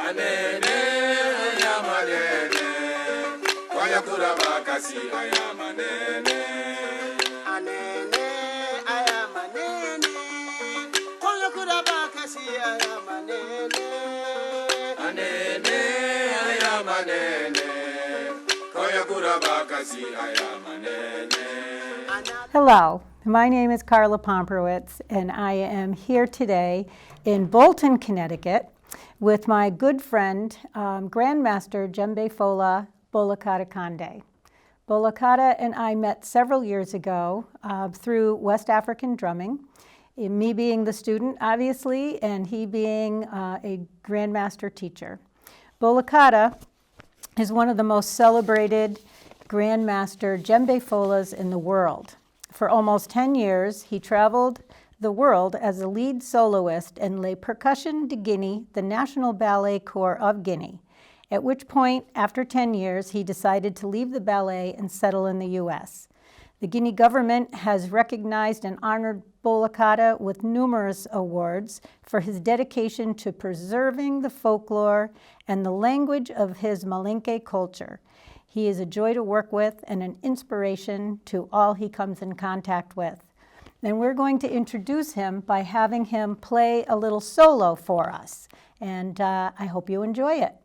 Anene ayamanene, koya kurabakasi ayamanene. Anene ayamanene, koya kurabakasi ayamanene. Anene ayamanene, koya kurabakasi ayamanene. Hello, my name is Carla Pomperwitz, and I am here today in Bolton, Connecticut, with my good friend, Grandmaster Djembefolas Bolokada Conde. Bolokada and I met several years ago through West African drumming, me being the student, obviously, and he being a Grandmaster teacher. Bolokada is one of the most celebrated Grandmaster djembefolas in the world. For almost 10 years, he traveled the world as a lead soloist in Les Percussions de Guinee, the National Ballet Corps of Guinea, at which point, after 10 years, he decided to leave the ballet and settle in the U.S. The Guinea government has recognized and honored Bolokada with numerous awards for his dedication to preserving the folklore and the language of his Malinke culture. He is a joy to work with and an inspiration to all he comes in contact with. And we're going to introduce him by having him play a little solo for us. And I hope you enjoy it.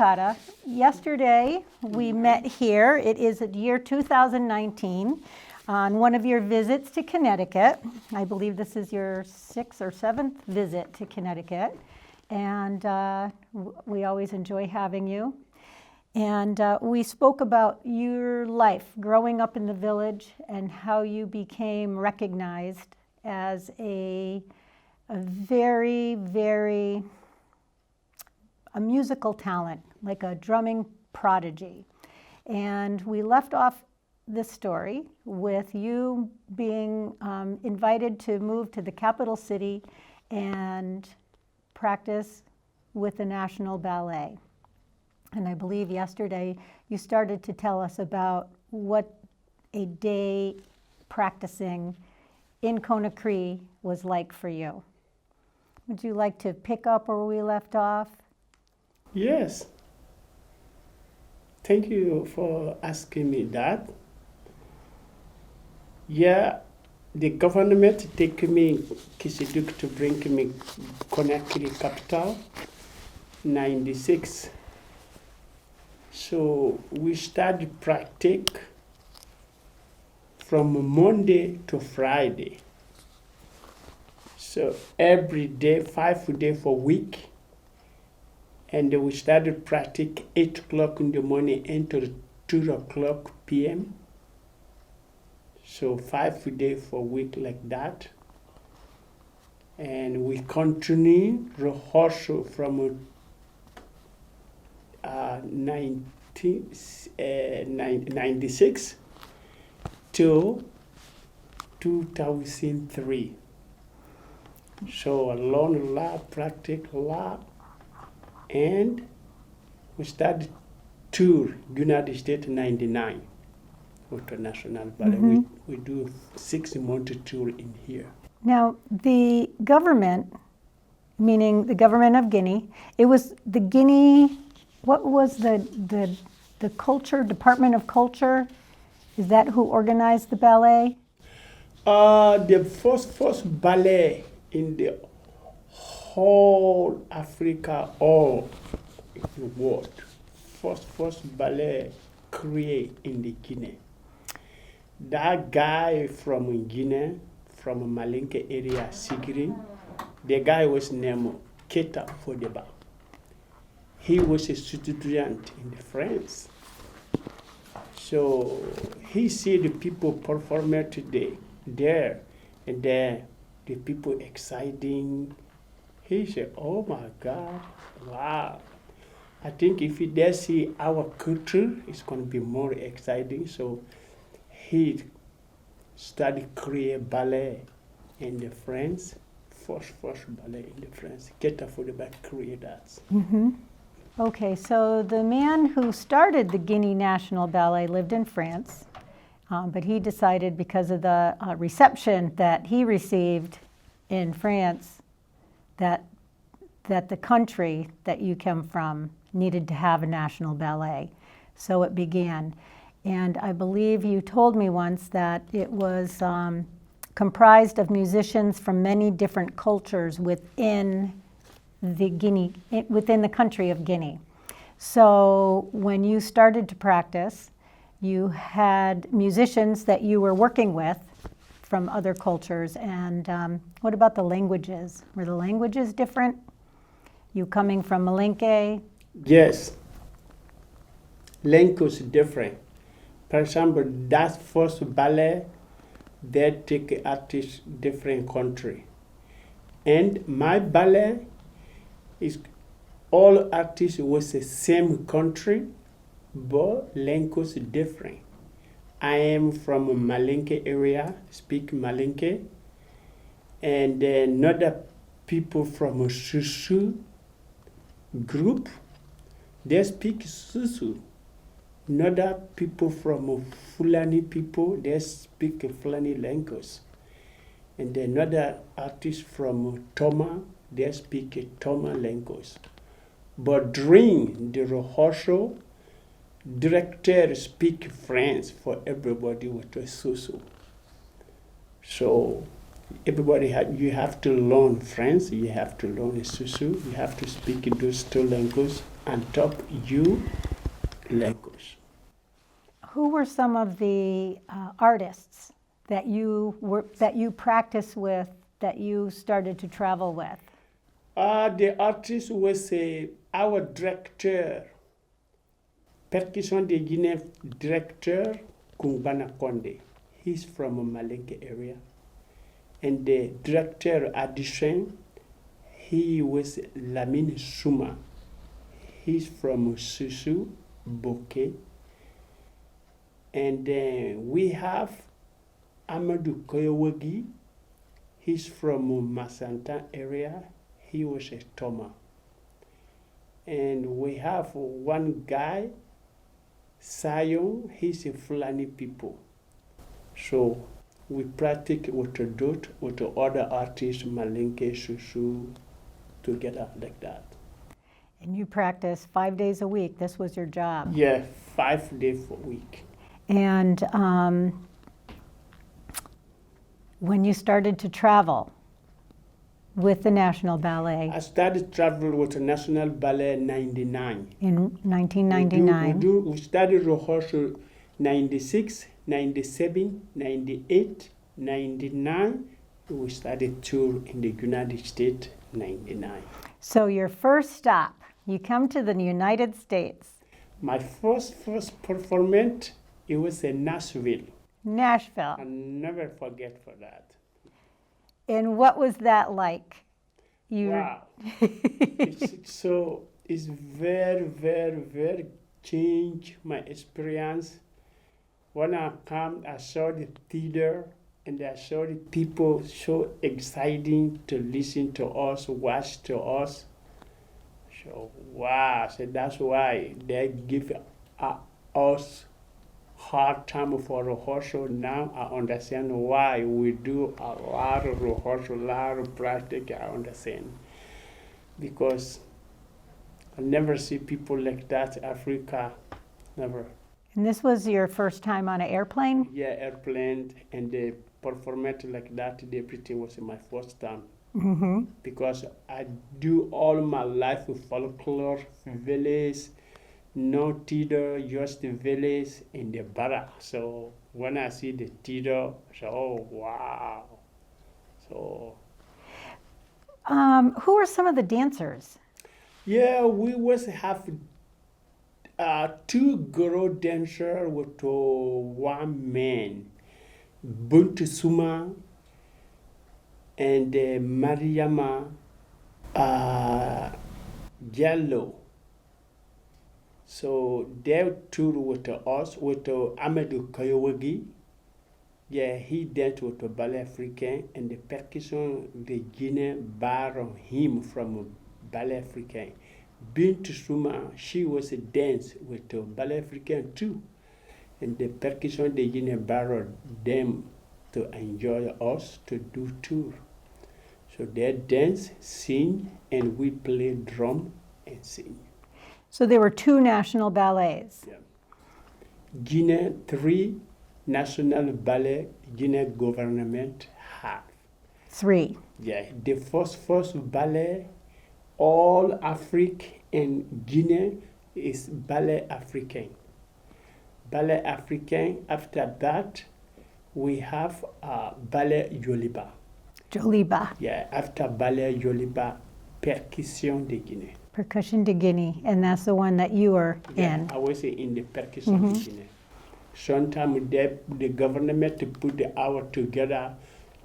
Bolokada. Yesterday, we met here. It is the year 2019 on one of your visits to Connecticut. I believe this is your 6th or 7th visit to Connecticut. And we always enjoy having you. And we spoke about your life growing up in the village and how you became recognized as a very, very a musical talent, like a drumming prodigy. And we left off this story with you being invited to move to the capital city and practice with the National Ballet. And I believe yesterday you started to tell us about what a day practicing in Conakry was like for you. Would you like to pick up where we left off? Yes. Thank you for asking me that. Yeah, the government take me Kisiduk to bring me Conakry capital, 96. So we started practice from Monday to Friday. So every day, 5 days for a week. And we started practice 8 o'clock in the morning until 2 o'clock p.m. So 5 days for a week like that. And we continue rehearsal from 1996 to 2003. So a long lab, practice lab. And we started tour United States 99 with the National Ballet. We do 6-month tour in here. Now, the government, meaning the government of Guinea, it was the Guinea, what was the culture, Department of Culture? Is that who organized the ballet? The first ballet in the whole Africa, all the world. First ballet created in the Guinea. That guy from Guinea, from Malinke area, Sigiri, the guy was named Keta Fodeba. He was a student in France. So he see the people performing today there, and then the people exciting. He said, oh my God, wow. I think if they see our culture, it's going to be more exciting. So he started create ballet in the France, first ballet in the France. Keta Fodeba create that. Okay, so the man who started the Guinea National Ballet lived in France, but he decided because of the reception that he received in France that the country that you come from needed to have a national ballet. So it began. And I believe you told me once that it was comprised of musicians from many different cultures within the country of Guinea. So when you started to practice, you had musicians that you were working with from other cultures. And what about the languages? Were the languages different? You coming from Malinke? Yes. Language is different. For example, that first ballet, they take artists different country. And my ballet is all artists was the same country, but language is different. I am from Malinke area, speak Malinke, and another people from a Susu group, they speak Susu. Another people from Fulani people, they speak Fulani language. And another artist from Toma, they speak Toma language. But during the rehearsal, director speak French for everybody with a Susu. So You have to learn French, you have to learn Susu, you have to speak those two languages on top you language. Who were some of the artists that you practiced with, that you started to travel with? The artist was our director, Percussion de Guinee director, Moussa Conde. He's from Malinke area. And the director addition, he was Lamine Souma. He's from Susu, Bokeh. And then we have Amadou Koyowagi. He's from Masanta area. He was a Toma. And we have one guy, Sayon, he's a Fulani people. So we practice with the dot with the other artists, Malinke, Susu, together like that. And you practiced 5 days a week. This was your job. Yeah, 5 days a week. And when you started to travel with the National Ballet I started traveling with the National Ballet 99. in 1999, We started rehearsal 96, 97, 98, 99. We started tour in the United States 99. so your first stop, you come to the United States, My first performance, it was in Nashville. Nashville. I'll never forget for that. And what was that like? Wow. It's very, very, very changed my experience. When I come, I saw the theater and I saw the people so exciting to listen to us, watch to us. So, wow. So that's why they give us hard time for rehearsal. Now I understand why we do a lot of rehearsal, a lot of practice. I understand. Because I never see people like that in Africa. Never. And this was your first time on an airplane? Yeah, airplane and the performance like that, everything was my first time. Mm-hmm. Because I do all my life with folklore, village, no theater, just the village and the bara. So when I see the theater, I say, oh, wow. So. Who are some of the dancers? Yeah, we was have 2 girl dancers with 1 man. Buntu Suma and Mariama Jallo. So they toured with us, with Amadou Koyowagi. Yeah, he danced with the Ballet Africain and the Percussion de Guinee borrowed him from Ballet Africain. Bintu Suma, she was a dance with the Ballet Africain too. And the Percussion de Guinee borrowed them to enjoy us to do tour. So they dance, sing, and we play drum and sing. So there were 2 national ballets. Yeah. Guinea, 3 national ballet Guinea government have. 3. Yeah, the first ballet, all Africa and Guinea is Ballet Africain. Ballet Africain, after that, we have Ballet Yoliba. Joliba, Yeah, after Ballet Yoliba, Percussion de Guinée. Percussion de Guinea, and that's the one that you were in. I was in the Percussion de Guinée. Sometimes the government to put the hour together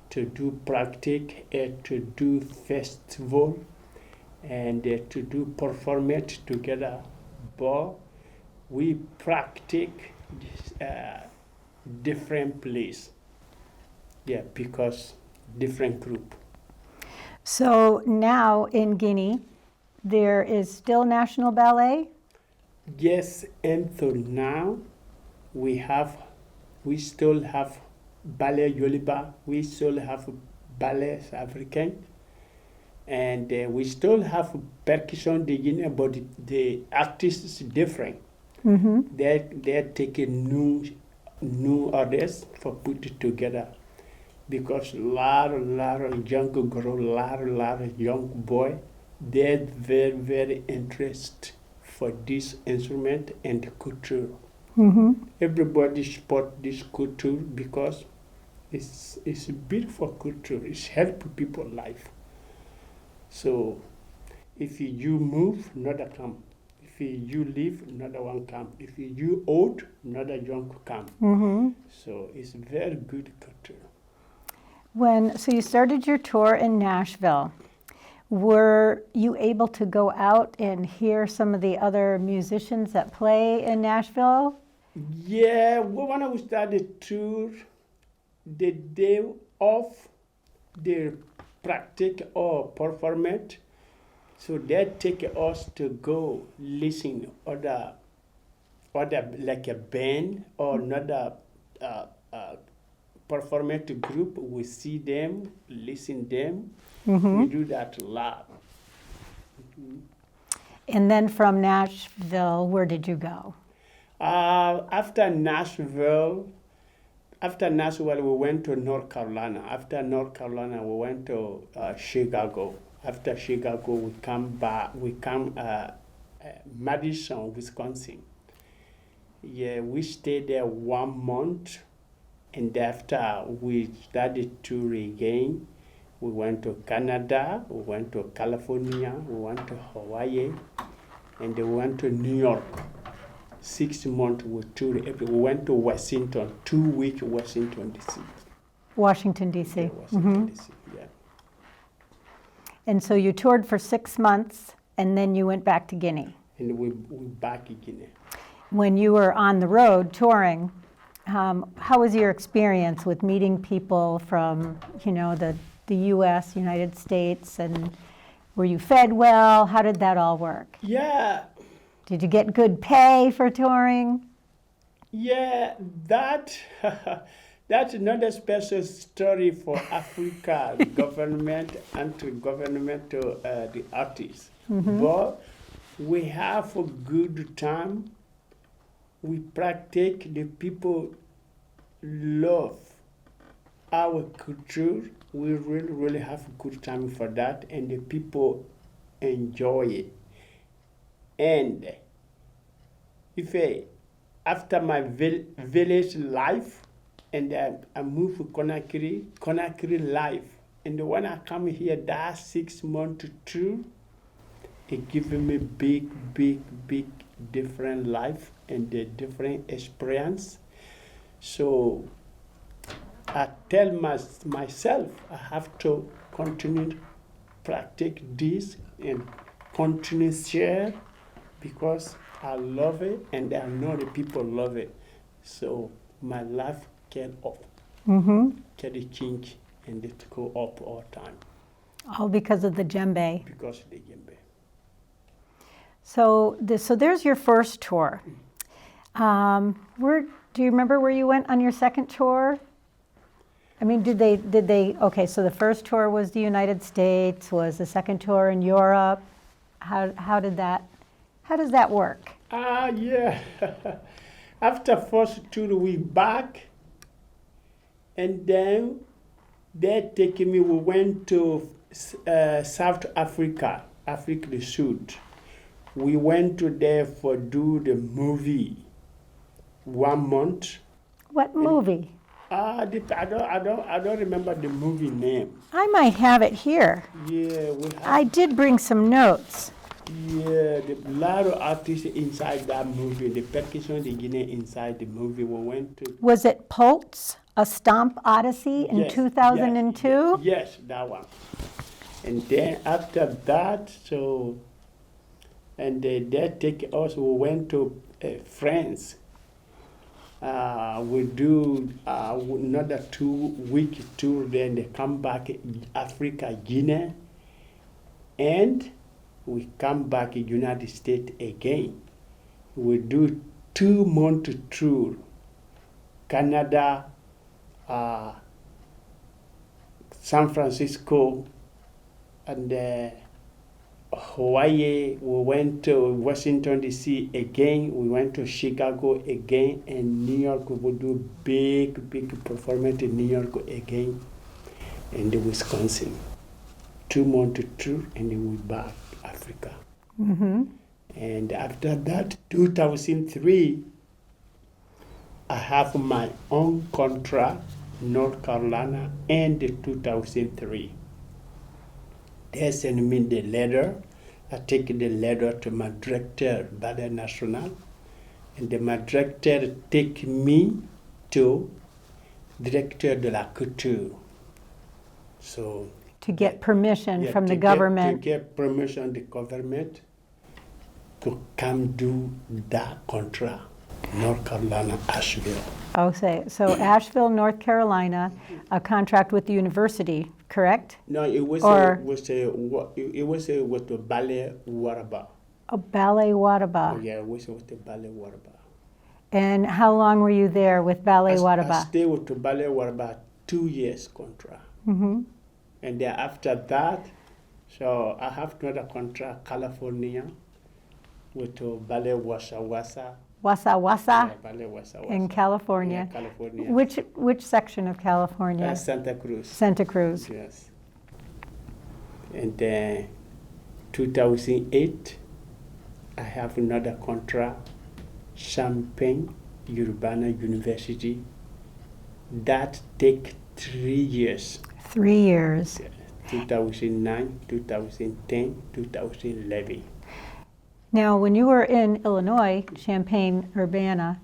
to do practice, to do festival, and to do performance together. But we practice different place. Yeah, because different group. So now in Guinea, there is still national ballet? Yes, until now, we still have Ballet Yoliba, we still have Ballet Africain, and we still have Percussion de Guinea, but the artist is different. Mm-hmm. They're taking new orders for put it together. because lot of young girl, lot of young boy, they're very interested for this instrument and the culture. Mm-hmm. Everybody support this culture because it's a beautiful culture. It's help people life. So if you move, another come. If you leave, another one come. If you old, another young come. Mm-hmm. So it's very good culture. So you started your tour in Nashville. Were you able to go out and hear some of the other musicians that play in Nashville? Yeah, when we started tour, the day off, they practice or perform it. So they take us to go listen other like a band or another performance group. We see them, listen them. Mm-hmm. We do that a lot. And then from Nashville, where did you go? After Nashville, we went to North Carolina. After North Carolina, we went to Chicago. After Chicago, we come Madison, Wisconsin. Yeah, we stayed there 1 month, and after we started tour again. We went to Canada, we went to California, we went to Hawaii, and we went to New York. 6 months we toured. We went to Washington, 2 weeks Washington, D.C. Washington, D.C. Yeah, Washington, D.C., yeah. And so you toured for 6 months, and then you went back to Guinea. And we back in Guinea. When you were on the road touring, how was your experience with meeting people from, the U.S., United States, and were you fed well? How did that all work? Yeah. Did you get good pay for touring? Yeah, that's another special story for Africa government and to government to the artists. Mm-hmm. But we have a good time. We practice. The people love our culture. We really have a good time for that, and the people enjoy it. And after my village life, and I moved to Conakry life, and when I come here, that 6 month tour, it gives me big different life and a different experience. So I tell myself I have to continue practice this and continue share because I love it and I know the people love it. So my life get up, get a change, and it go up all time. All because of the djembe. Because of the djembe. So there's your first tour. Do you remember where you went on your second tour? I mean, did they? Okay, so the first tour was the United States. Was the second tour in Europe? How does that work? Yeah. After first tour, we back, and then they take me. We went to South Africa, Africa the Sud. We went to there for do the movie. 1 month. What movie? I don't remember the movie name. I might have it here. Yeah, I did bring some notes. Yeah, a lot of artists inside that movie. The Percussions de Guinee inside the movie. We went to. Was it Pulse, A Stomp Odyssey in 2002? Yes, that one. And then after that, they take us. We went to France. We do another 2-week tour, then they come back Africa, Guinea, and we come back United States again. We do 2-month tour, Canada, San Francisco, and Hawaii. We went to Washington, D.C. again. We went to Chicago again, and New York. We will do big performance in New York again. and Wisconsin. 2 months tour, and then we back Africa. And after that, 2003, I have my own contract, North Carolina, and 2003. They send me the letter. I take the letter to my director, Ballet National, and my director take me to director de la couture. So To get permission yeah, from the to government. get permission the government to come do that contract, North Carolina, Asheville. Oh, so Asheville, North Carolina, a contract with the university, correct? No, it was Or- with the Ballet Waraba. A Ballet Wadaba. Oh, yeah, it was with the Ballet Waraba. And how long were you there with Ballet I Wadaba? stayed with the Ballet Waraba 2 years contract. Mm-hmm. And then after that, so I have another contract, California, with the Ballet Wassa Wassa. Wassa Wassa Yeah, Ballet Wassa Wassa. in California. Yeah, California. Which section of California? Santa Cruz. Santa Cruz. Yes. And then 2008, I have another contract, Champaign Urbana University. That take 3 years. 3 years. 2009, 2010, 2011. Now, when you were in Illinois, Champaign-Urbana,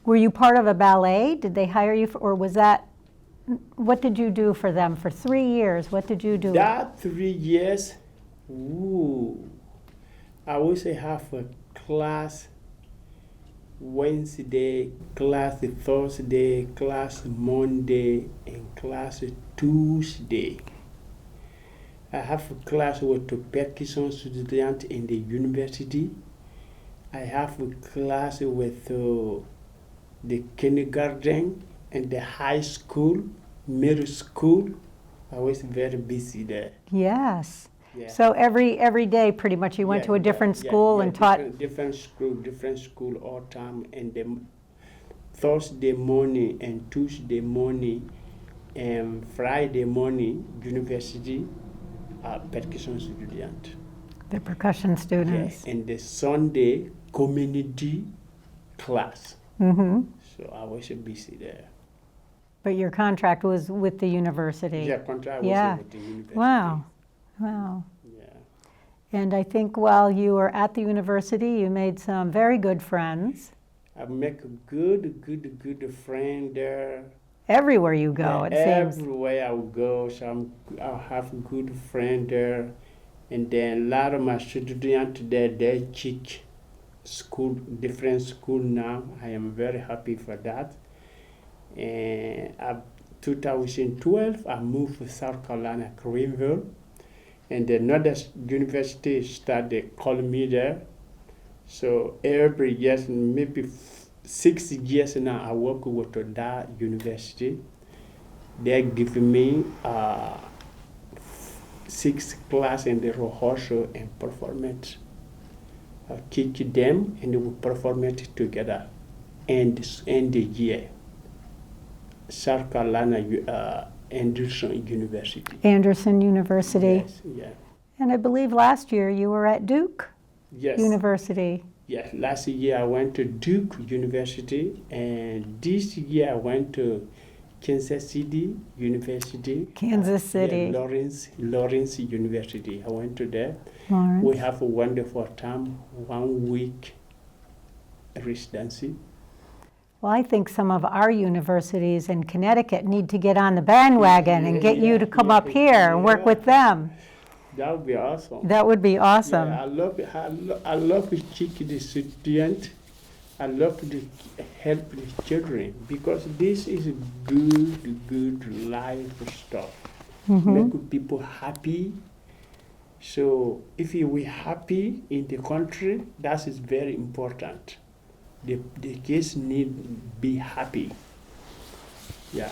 were you part of a ballet? Did they hire you, or was that, what did you do for them for 3 years? What did you do? That 3 years, I always have a class Wednesday, class Thursday, class Monday, and class Tuesday. I have a class with the percussion student in the university. I have a class with the kindergarten and the high school, middle school. I was very busy there. Yes. Yeah. So every day, pretty much, you went to a different school and taught. Different school all time. And then Thursday morning and Tuesday morning and Friday morning, university percussion student. The percussion students. Yes. And the Sunday community class. Mm-hmm. So I was busy there. But your contract was with the university. Yeah, contract was Yeah. with the university. Wow. Wow. Yeah. And I think while you were at the university, you made some very good friends. I make a good friend there. Everywhere you go, it seems. Everywhere I will go, so I'll have a good friend there. And then a lot of my students there, they teach school, different school now. I am very happy for that. And 2012, I moved to South Carolina, Greenville. And another university started calling me there. So every year, maybe 6 years now, I work with that university. They give me 6 class in the rehearsal and performance. I teach them and we perform it together. And end the year, South Carolina Anderson University. Anderson University. Yes, yeah. And I believe last year you were at Duke Yes. University. Yes, last year I went to Duke University, and this year I went to Kansas City University. Kansas City. Yeah, Lawrence University. I went to there. Lawrence. We have a wonderful time, 1 week residency. Well, I think some of our universities in Connecticut need to get on the bandwagon and get you to come up here and work with them. That would be awesome. That would be awesome. Yeah, I love to teach the student. I love to help the children because this is good life stuff. Make people happy. So if we're happy in the country, that is very important. The kids need be happy. Yeah.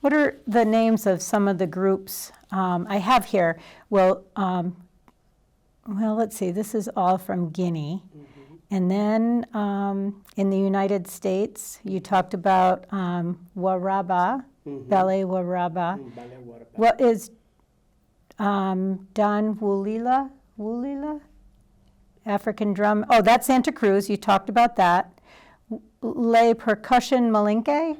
What are the names of some of the groups I have here? Well, let's see. This is all from Guinea, And then in the United States, you talked about Waraba, Ballet Waraba. Ballet Waraba. What is Don Wulila? African drum. Oh, that's Santa Cruz. You talked about that. Les Percussions Malinke.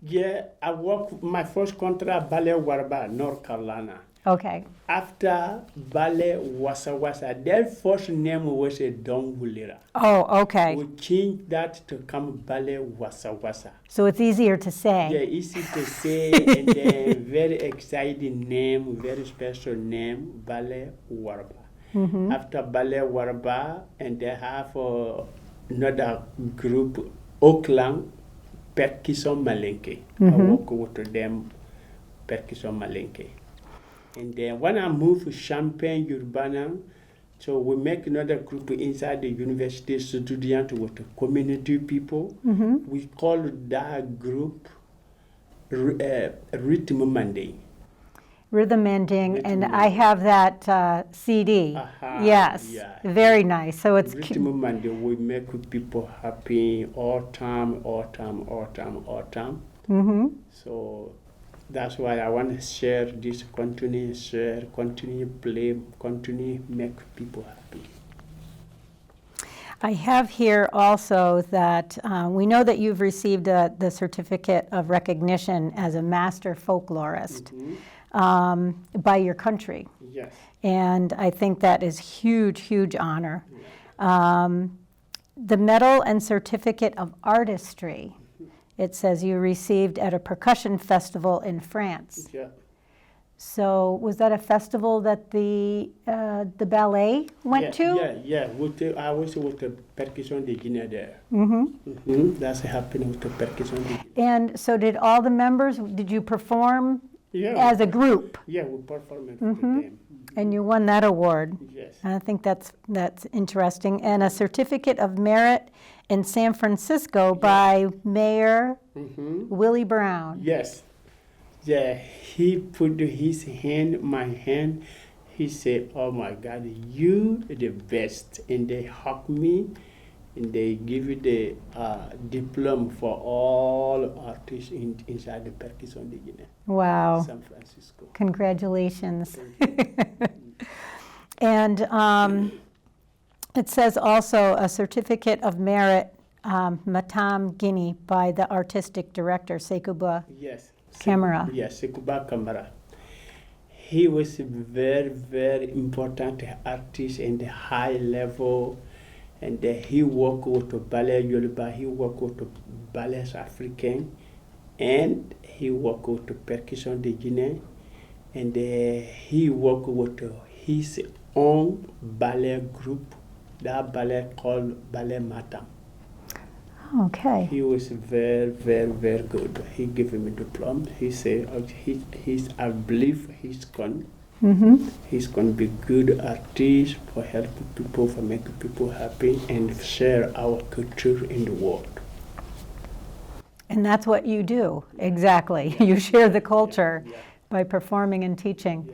Yeah, I worked my first contract Ballet Waraba, North Carolina. Okay. After Ballet Wassa Wassa, their first name was a Don Wulira. Oh, okay. We changed that to come Ballet Wassa Wassa. So it's easier to say. Yeah, easy to say, and then very exciting name, very special name, Ballet Waraba. After Ballet Waraba, and they have another group, Oakland Percussion Malinke. I work with them, Percussion Malinke. And then when I moved to Champaign, Urbana, so we make another group inside the university student with the community people. We call that group Rhythm Monday. Rhythm ending, and I have that CD. Yes, yeah. very nice. So it's Rhythm Monday, we make people happy all time. So that's why I want to share this, continue play, continue make people happy. I have here also that we know that you've received the certificate of recognition as a master folklorist by your country. Yes. And I think that is huge honor. The medal and certificate of artistry, it says you received at a percussion festival in France. Yeah. So was that a festival that the ballet went to? Yeah. I was with the Percussion de Guinee there. That's happening with the Percussion de Guinee. And so did all the members, did you perform Yeah. as a group? Yeah, we performed with them. And you won that award. Yes. I think that's interesting. And a certificate of merit in San Francisco by Mayor Willie Brown. Yes. Yeah, he put his hand, my hand. He said, "Oh my God, you the best." And they hug me, and they give you the diploma for all artists inside the Percussion de Guinee, Wow. San Francisco. Congratulations. And it says also a certificate of merit, Matam, Guinea, by the artistic director, Sekuba. Yes. Camera. Yes, Sekuba Camera. He was a very important artist and high level, and he worked with the ballet Yoruba, he worked with the ballets African, and he worked with the Percussion de Guinee, and he worked with his own ballet group, that ballet called Ballet Matam. Okay. He was very good. He gave him a diploma. He said, I believe he's going to be good artist for helping people, for making people happy, and share our culture in the world. And that's what you do, exactly. You share the culture by performing and teaching.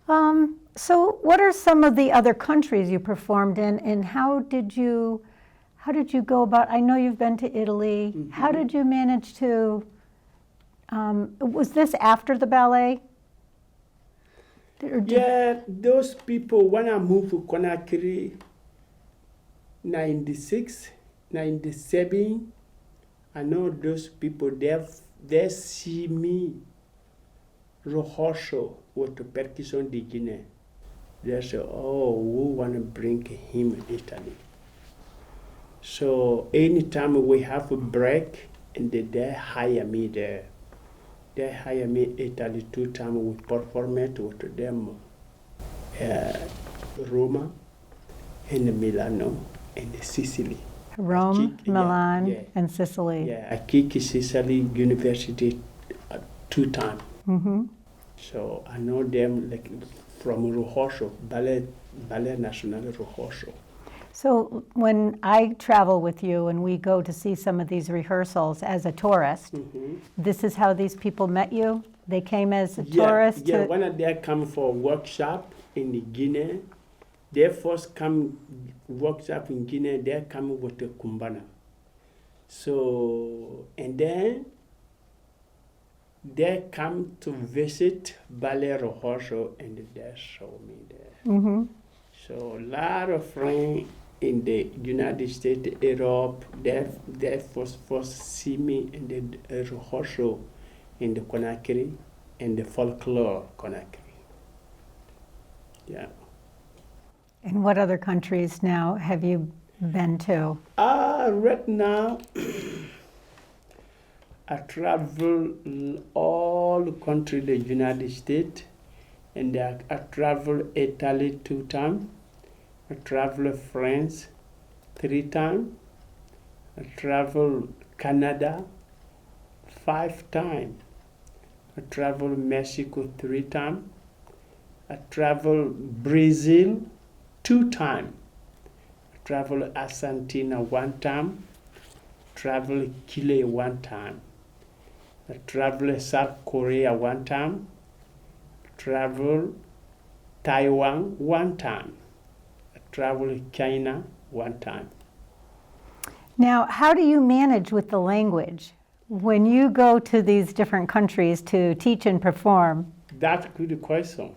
Yeah. So what are some of the other countries you performed in, and how did you go about, I know you've been to Italy, how did you manage to, was this after the ballet? Yeah, those people, when I moved to Conakry, 96, 97, I know those people, they see me rehearsal with the Percussion de Guinee. They say, "Oh, we want to bring him to Italy." So anytime we have a break, and they hire me there. They hire me Italy 2 times. We perform it with them, Roma, and Milano, and Sicily. Rome, Milan, and Sicily. Yeah, I kick Sicily University 2 times. So I know them like from rehearsal, ballet national rehearsal. So when I travel with you and we go to see some of these rehearsals as a tourist, this is how these people met you? They came as a tourist? Yeah, when they come for a workshop in Guinea, they first come workshop in Guinea, they're coming with the kumbana. So, and then they come to visit ballet rehearsal and they show me there. Mm-hmm. So a lot of friends in the United States, Europe, they first see me in the rehearsal in the Conakry and the folklore Conakry. Yeah. And what other countries now have you been to? Right now, I travel all country, the United States, and I travel Italy 2 times. I travel France 3 times. I travel Canada 5 times. I travel Mexico 3 times. I travel Brazil 2 times. I travel Argentina 1 time. Travel Chile 1 time. I travel South Korea 1 time. Travel Taiwan 1 time. I travel China 1 time. Now, how do you manage with the language when you go to these different countries to teach and perform? That's a good question.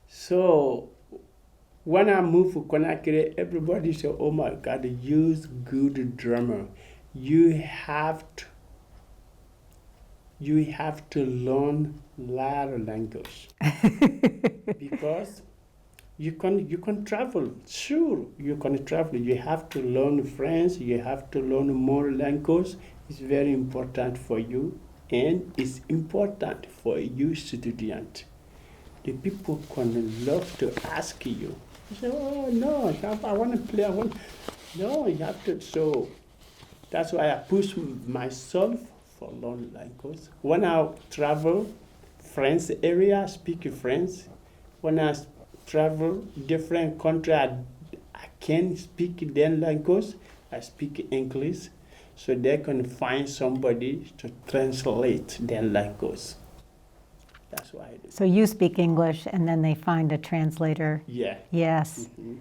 So, when I moved to Conakry, everybody said, "Oh my God, you're good drummer. You have to learn a lot of language because you can travel. Sure, you can travel. You have to learn French. You have to learn more language. It's very important for you, and it's important for you, student. The people can love to ask you. You say, "Oh no, I want to play. No, you have to." So that's why I push myself for learn language. When I travel French area, I speak French. When I travel different country, I can speak their language. I speak English, so they can find somebody to translate their language. That's why I do. So you speak English and then they find a translator. Yeah. Yes. Mhm.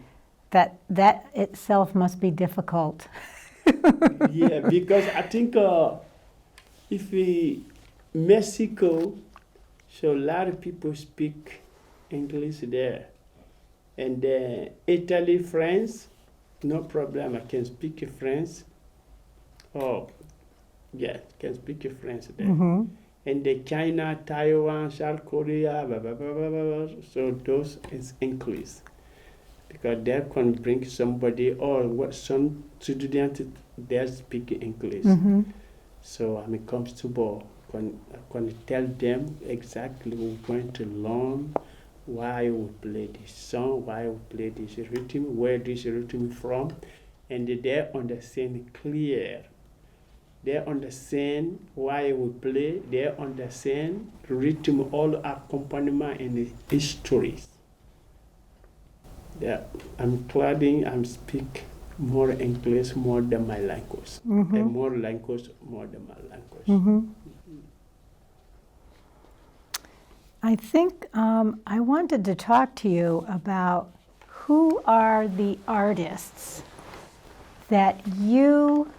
That itself must be difficult. Yeah, because I think if Mexico, so a lot of people speak English there, and Italy, France, no problem. I can speak French. Oh, yeah, can speak French there. Mm-hmm. And the China, Taiwan, South Korea, blah, blah, blah, blah, blah, blah. So those is English. Because they can bring somebody or what some students they speak English. Mm-hmm. So I'm comfortable. I can tell them exactly we're going to learn why we play this song, why we play this rhythm, where this rhythm from, and they understand clear. They understand why we play. They understand rhythm, all accompaniment, and the histories. Yeah, I'm speak more English more than my language, Mm-hmm. and more language more than my language. Mm-hmm. I think I wanted to talk to you about who are the artists that you,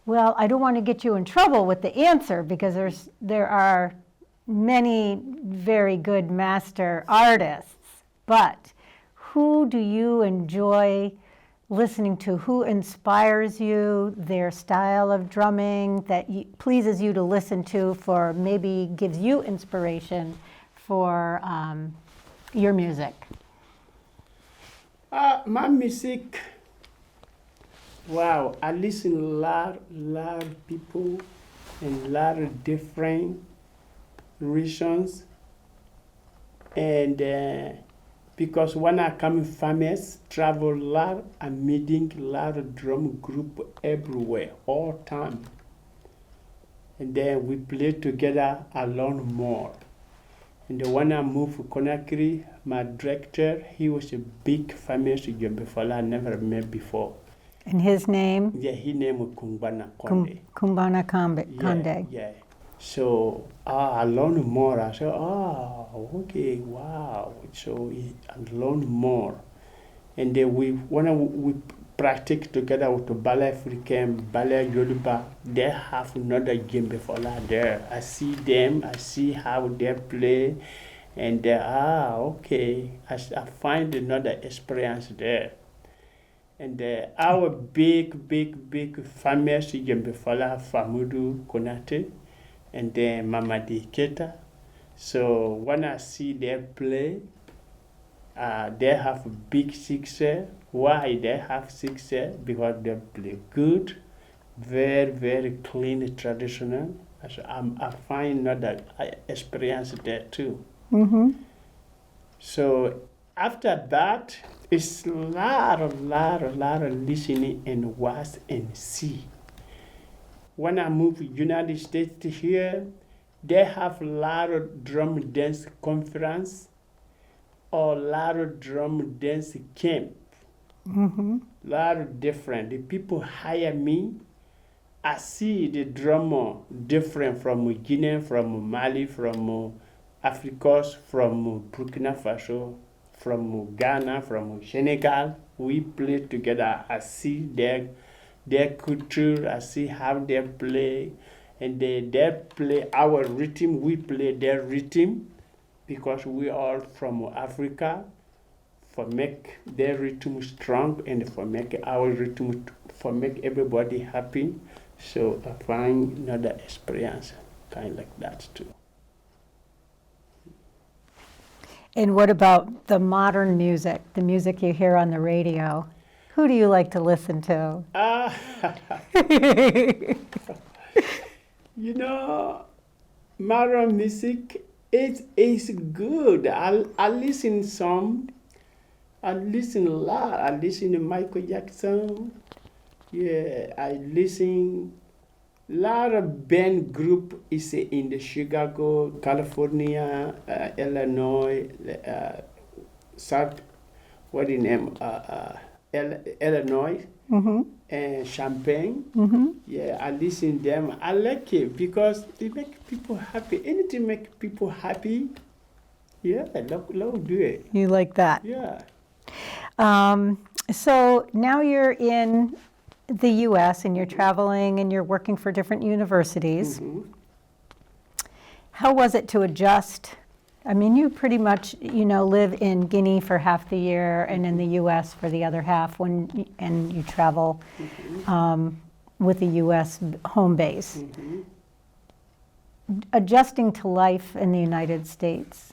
well, I don't want to get you in trouble with the answer because there are many very good master artists, but who do you enjoy listening to? Who inspires you, their style of drumming that pleases you to listen to, for maybe gives you inspiration for your music? My music, wow, I listen a lot of people and a lot of different regions, and because when I come famous, travel a lot, I'm meeting a lot of drum group everywhere, all time. And then we play together, I learn more. And then when I moved to Conakry, my director, he was a big famous djembefolas I never met before. And his name? Yeah, his name was Kumbana Conde. Kumbana Conde. Yeah. So I learned more. I said, okay, wow. So I learned more. And then when we practice together with the ballet African, ballet Yoruba, they have another djembefolas there. I see them, I see how they play, and okay, I find another experience there. And our big famous djembefolas, Famudu Konate, and then Mamadi Keta. So when I see them play, they have a big success. Why they have success? Because they play good, very clean, traditional. So I find that I experience that too. Mm-hmm. So after that, it's a lot of listening and watch and see. When I moved to United States here, they have a lot of drum dance conference or a lot of drum dance camp. Mm-hmm. Lot of different. The people hire me. I see the drummer different from Guinea, from Mali, from Africa, from Burkina Faso, from Ghana, from Senegal. We play together. I see their culture. I see how they play, and they play our rhythm. We play their rhythm because we are from Africa. For make their rhythm strong and for make our rhythm, for make everybody happy. So I find another experience kind like that too. And what about the modern music, the music you hear on the radio? Who do you like to listen to? You know, modern music is good. I listen some. I listen a lot. I listen to Michael Jackson. Yeah, I listen. A lot of band group is in the Chicago, California, Illinois, South. What the name? Illinois Mm-hmm. and Champagne. Mm-hmm. Yeah, I listen them. I like it because it make people happy. Anything make people happy. Yeah, love do it. You like that? Yeah. So now you're in the U.S. and you're traveling and you're working for different universities. Mhm. How was it to adjust? I mean, you pretty much, live in Guinea for half the year and in the U.S. for the other half and you travel with the U.S. home base. Mhm. Adjusting to life in the United States,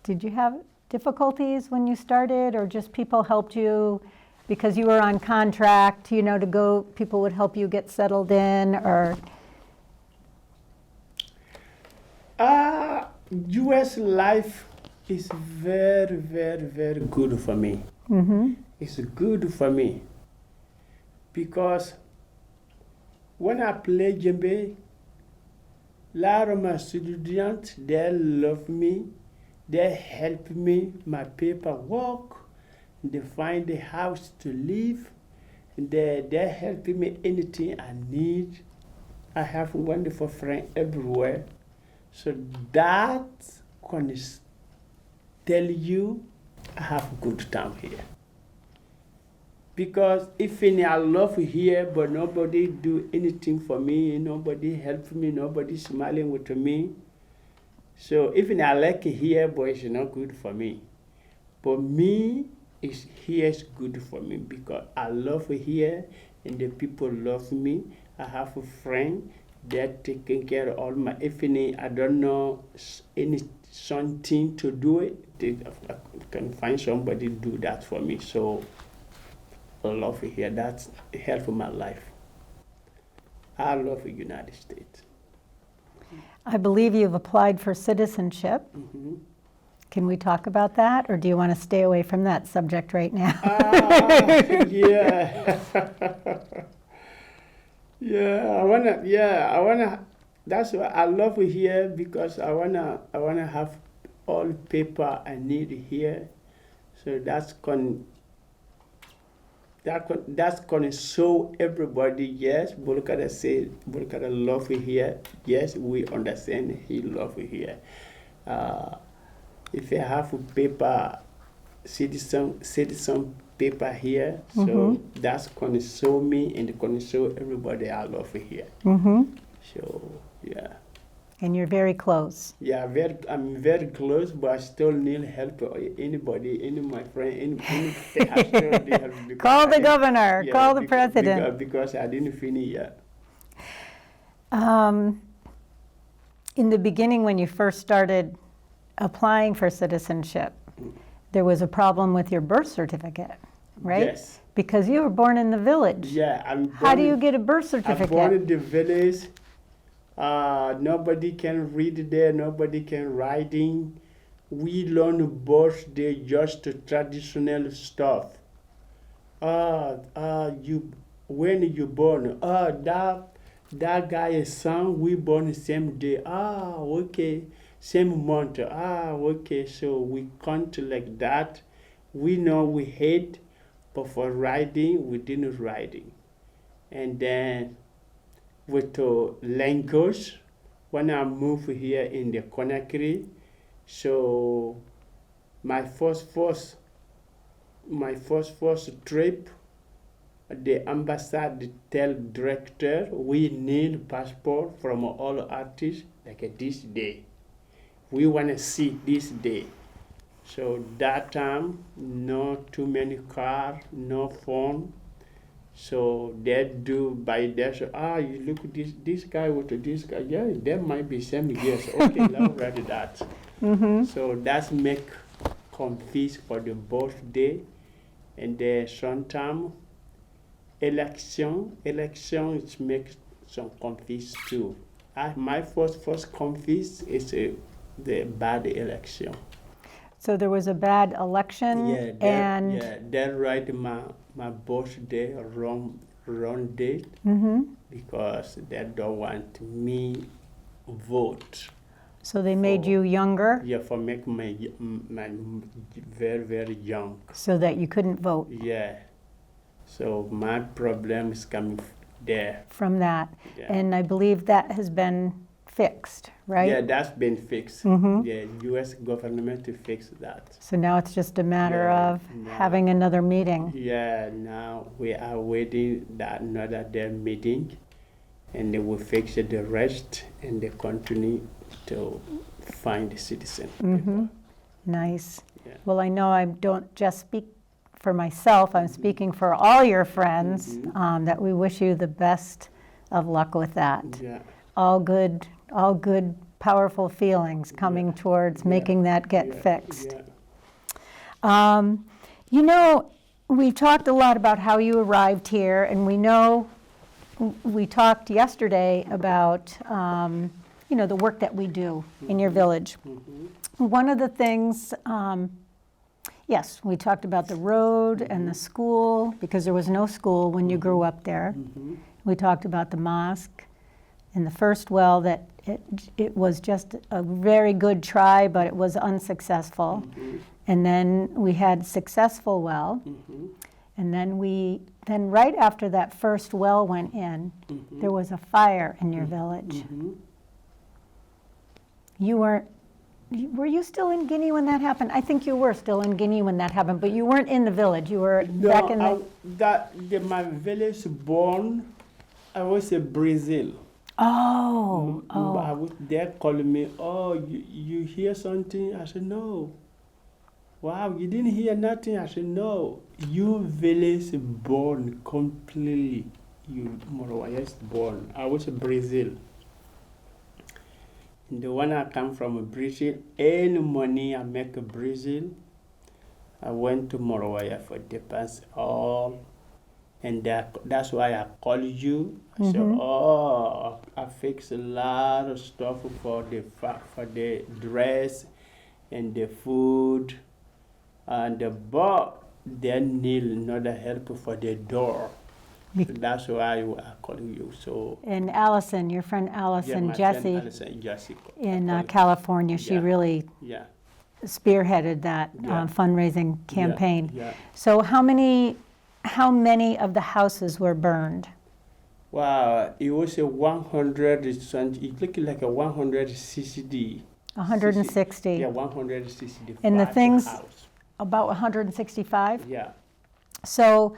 did you have difficulties when you started, or just people helped you because you were on contract, to go, people would help you get settled in, or? U.S. life is very good for me. Mm-hmm. It's good for me because when I play djembe, a lot of my students, they love me, they help me, my paperwork, they find the house to live, they help me anything I need. I have wonderful friends everywhere. So that can tell you I have good time here. Because even I love here, but nobody do anything for me, nobody help me, nobody smiling with me. So even I like it here, but it's not good for me. But me, here is good for me because I love here and the people love me. I have a friend. They're taking care of all my, if I don't know something to do it, I can find somebody do that for me. So I love it here. That's help my life. I love the United States. I believe you've applied for citizenship. Mm-hmm. Can we talk about that, or do you want to stay away from that subject right now? Yeah. I wanna. That's why I love it here because I wanna have all paper I need here. So that's That's gonna show everybody, yes, Bolokada said, Bolokada love here. Yes, we understand he love here. If you have a paper, citizen paper here, so that's gonna show me and gonna show everybody I love here. So, yeah. And you're very close. Yeah, I'm very close, but I still need help. Anybody, any my friend, any I still need help. Call the governor, call the president. Because I didn't finish yet. In the beginning, when you first started applying for citizenship, there was a problem with your birth certificate, right? Yes. Because you were born in the village. Yeah, How do you get a birth certificate? I'm born in the village. Nobody can read there, nobody can writing. We learn both the just traditional stuff. When you born, that guy is son, we born the same day. Okay, same month. Okay, so we count like that. We know we hate, but for writing, we didn't writing. And then with the language, when I moved here in the Conakry, so my first trip, the embassy tell director we need passport from all artists like this day. We want to see this day. So that time, no too many car, no phone. So they do by that. So, you look at this guy with this guy. Yeah, there might be same years. Okay, now read that. So that's make confused for the birthday, and the sometimes election it makes some confused too. My first confused is the bad election. So there was a bad election, They write my birthday wrong date because they don't want me vote. So they made you younger? Yeah, for make my very, very young. So that you couldn't vote? Yeah. So my problem is coming there. From that. Yeah. And I believe that has been fixed, right? Yeah, that's been fixed. The U.S. government to fix that. So now it's just a matter of having another meeting. Yeah, now we are waiting that another day meeting, and they will fix the rest, and they continue to find the citizen. Nice. Yeah. Well, I know I don't just speak for myself, I'm speaking for all your friends, that we wish you the best of luck with that. Yeah. All good, powerful feelings coming towards making that get fixed. Yeah. You know, we've talked a lot about how you arrived here, and we know we talked yesterday about the work that we do in your village. One of the things, yes, we talked about the road and the school, because there was no school when you grew up there. We talked about the mosque and the first well, that it was just a very good try, but it was unsuccessful. And then we had successful well. And then right after that first well went in, there was a fire in your village. Were you still in Guinea when that happened? I think you were still in Guinea when that happened, but you weren't in the village. You were back in the... my village born, I was in Brazil. Oh. I was there calling me, you hear something? I said, no. Wow, you didn't hear nothing? I said, no. Your village born completely. Morowaya's born. I was in Brazil. The one I come from Brazil, any money I make in Brazil, I went to Morowaya for depends all, and that's why I call you. I said, I fix a lot of stuff for the dress and the food, and they need another help for the door. So that's why I call you. So. And Allison, your friend Allison, my Jessie, friend Allison, Jessie in California, she really spearheaded that fundraising campaign. Yeah. So how many how many of the houses were burned? Wow, it was a 100, it looked like a 160. 160. Yeah, 160. And the things, house. about 165? Yeah. So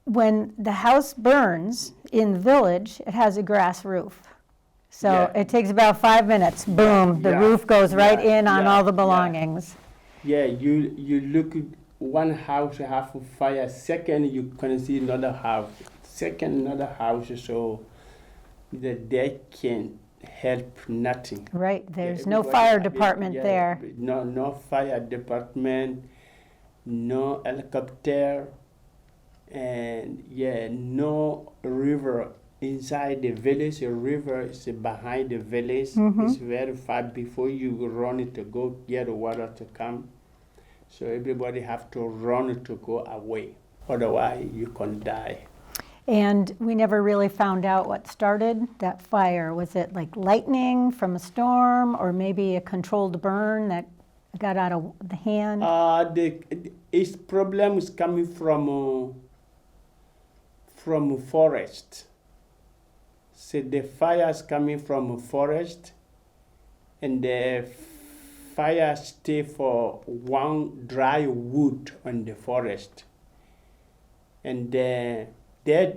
when the house burns in the village, it has a grass roof. So Yeah. it takes about 5 minutes, boom, the Yeah. roof goes right Yeah. in on Yeah. all the Yeah. belongings. Yeah, you look at one house have a fire, second you can see another house, second another house, so that they can help nothing. Right, there's Yeah, no everybody fire have it, department yeah, there. No fire department, no helicopter, and yeah, no river inside the village. The river is behind the village. It's very far before you run it to go get the water to come. So everybody have to run to go away. Otherwise, you can die. And we never really found out what started that fire. Was it like lightning from a storm, or maybe a controlled burn that got out of the hand? Its problem is coming from forest. So the fire is coming from a forest, and the fire stay for one dry wood on the forest, and they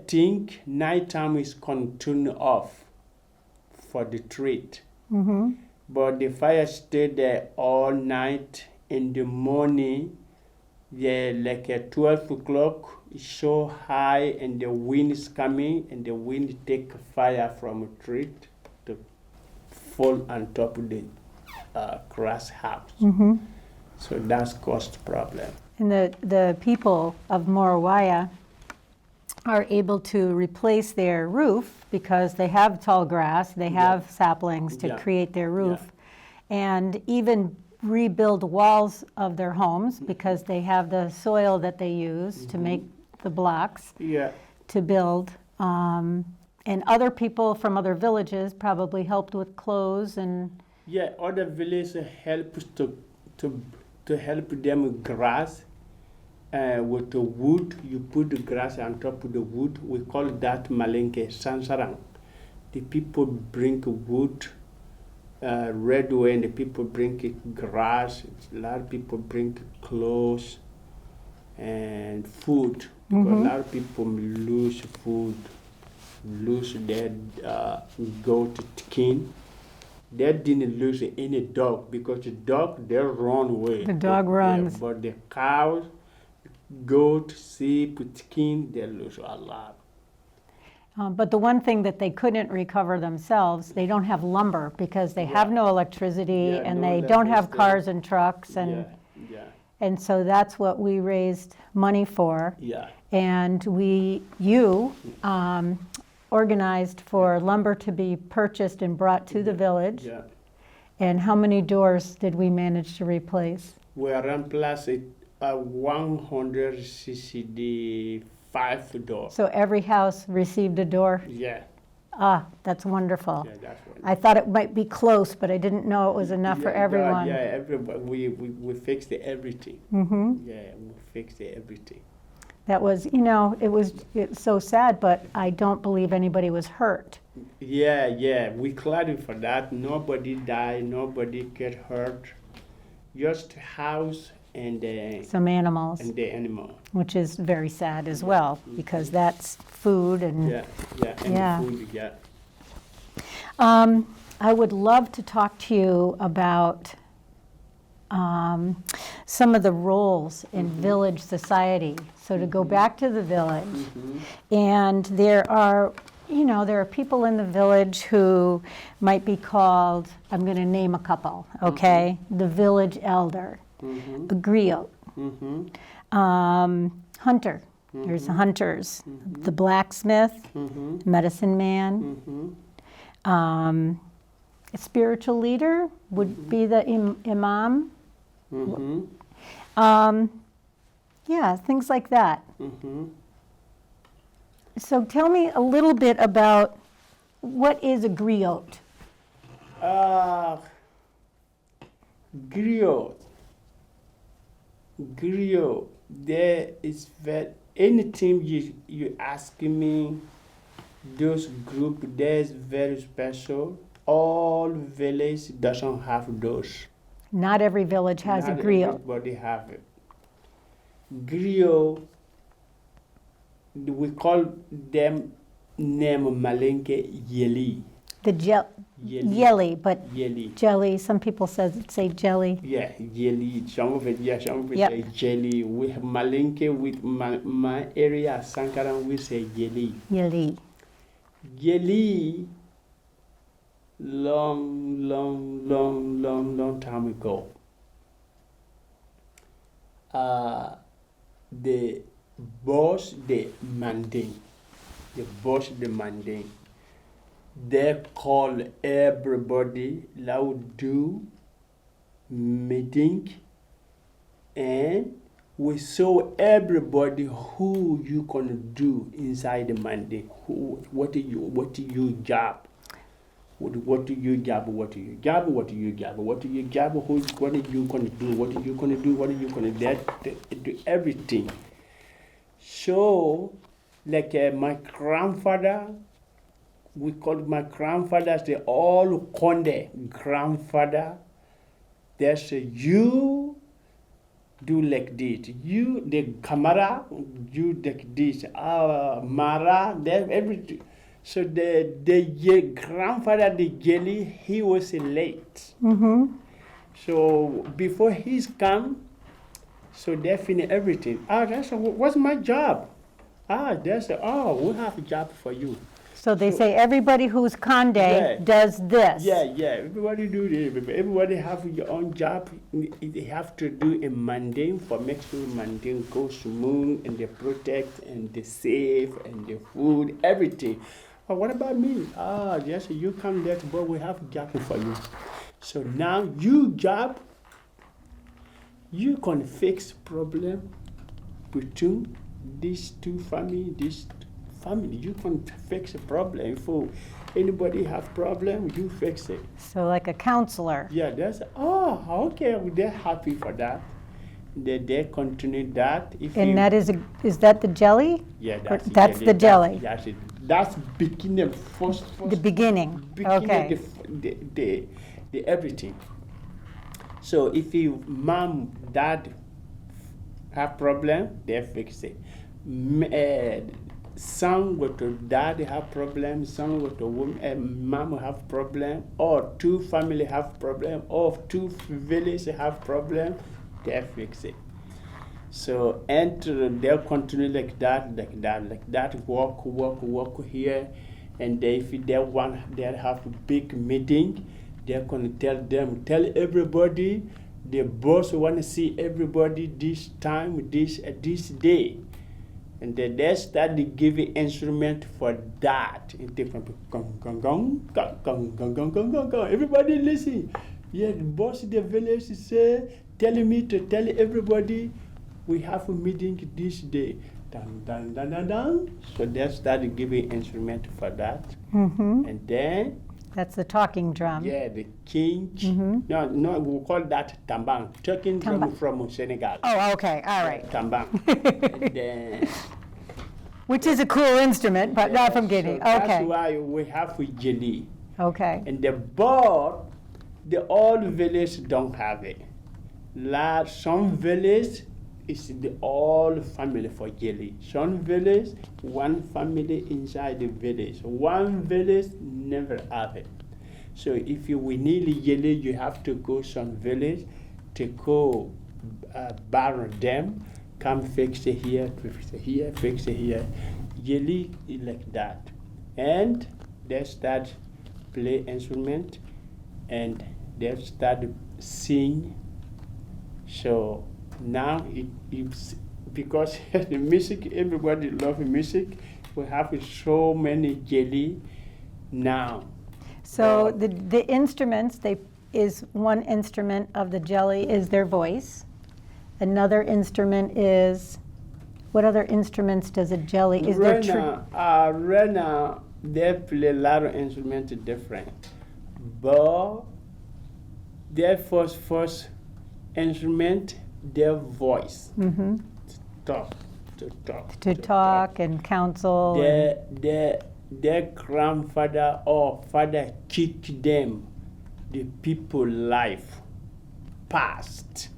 think nighttime is going to turn off for the treat. But the fire stayed there all night. In the morning, yeah, like at 12 o'clock, it's so high and the wind is coming, and the wind take fire from a tree to fall on top of the grass house. So that's caused problem. And the people of Morawaya are able to replace their roof because they have tall grass, they have saplings to Yeah. create their roof, and even rebuild walls of their homes because they have the soil that they use to make the blocks Yeah. to build. And other people from other villages probably helped with clothes and Yeah, other villages help to help them with grass. With the wood, you put the grass on top of the wood. We call that Malinke Sansarang. The people bring wood, red way, and the people bring grass. A lot of people bring clothes and food, because a lot of people lose food, lose their goat skin. They didn't lose any dog, because the dog, they run away. The dog runs. But the cows, goat, sheep, chicken, they lose a lot. but the one thing that they couldn't recover themselves, they don't have lumber because they have no electricity Yeah, and no they don't have electricity. cars and trucks, and Yeah. so that's what we raised money for. Yeah. And you organized for lumber to be purchased and brought to the village. Yeah. And how many doors did we manage to replace? We replaced 165 doors. So every house received a door? Yeah. Ah, that's wonderful. Yeah, that's right. I thought it might be close, but I didn't know it was enough for everyone. Yeah, everybody. We fixed everything. Mm-hmm. Yeah, we fixed everything. That was, it's so sad, but I don't believe anybody was hurt. Yeah, we clarified for that. Nobody died, nobody get hurt. Just house and Some animals, the animal. which is very sad as well, because that's food and. Yeah, and Yeah. the food, yeah. I would love to talk to you about some of the roles in village society. So to go back to the village, and there are people in the village who might be called, I'm going to name a couple, okay? The village elder, a griot, hunter, there's hunters, the blacksmith, medicine man, a spiritual leader would be the imam. Yeah, things like that. So tell me a little bit about what is a griot? Griot, there is anything you ask me, those group there's very special. All village doesn't have those. Not every village has Not a griot. everybody have it. Griot, we call them name Malinke Yeli. The Yeli. yelly, but Yeli. jelly. Some people say jelly. Yeah, Yeli. Some of it, yeah, some of it Yep. say jelly. We have Malinke with my area, Sankaran, we say Yeli. Yelly. Yeli, long time ago, the boss, the manding, they call everybody loud do meeting, and we saw everybody who you gonna do inside the manding, what do you job. What do you job? What are you gonna do everything. So, like my grandfather, we call my grandfathers the all Conde grandfather. There's you do like this. You the camera, you like this. Mara, everything. So the grandfather, the jelly, he was late. Mm-hmm. So before he's come, so they finish everything. What's my job? We have a job for you. So they say everybody who's Conde Yeah. does this. Yeah, everybody do this. Everybody have your own job. They have to do a mundane for make sure mundane goes smooth and they protect and they save and the food, everything. But what about me? Yes, you come late, but we have a job for you. So now you job, you can fix problem between these two family, you can fix a problem. If anybody have problem, you fix it. So like a counselor. Yeah, okay, they're happy for that. They continue that. And that is that the jelly? Yeah, Or that's the jelly. That's it. That's beginning first. The beginning. Okay. The everything. So if you mom, dad have problem, they fix it. Son with the dad have problem, son with the woman, mom have problem, or two family have problem, or two village have problem, they fix it. So and they'll continue like that, walk here, and if they have a big meeting, they're gonna tell everybody, the boss wanna see everybody this time, this day. And then they start giving instrument for that. Everybody listen. Yeah, the boss of the village say, telling me to tell everybody we have a meeting this day. Dun, dun, dun, dun, dun. So they started giving instrument for that. Mm-hmm. And then That's the talking drum. yeah, the king. Mhm. No, we call that tambang. Talking drum Tambang. from Senegal. Oh, okay, all right. Tambang. And then Which is a cool instrument, but not from so Guinea. that's Okay, why we have a jelly. okay. And the board, the old village don't have it. Some village is the old family for jelly. Some village, one family inside the village. One village never have it. So if we need jelly, you have to go some village to go borrow them, come fix it here, fix it here. Jelly is like that. And they start play instrument and they start sing. So now it's because the music, everybody loves music. We have so many jelly now. So the instruments, is one instrument of the jelly is their voice. Another instrument is, what other instruments does a jelly, is there? Right now, they play a lot of instruments different. But their first instrument, their voice. Mm-hmm. Talk. To talk and counsel. and- Their grandfather or father kicked them, the people life past.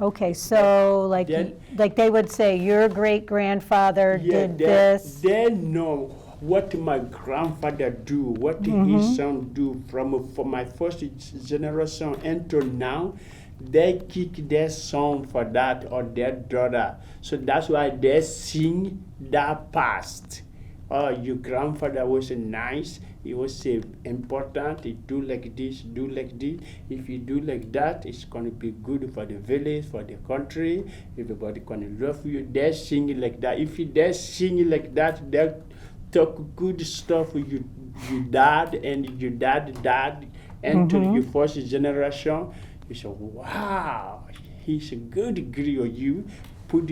Okay, so like Then- like they would say, your great grandfather did this. They know what my grandfather do, what his son do from my first generation until now. They kick their son for that or their daughter. So that's why they sing that past. Oh, your grandfather was nice. He was important. He do like this, do like this. If you do like that, it's going to be good for the village, for the country. Everybody going to love you. They sing like that. If they sing like that, they talk good stuff with your dad and your dad until your first generation. You say, wow, he's a good degree of you. Put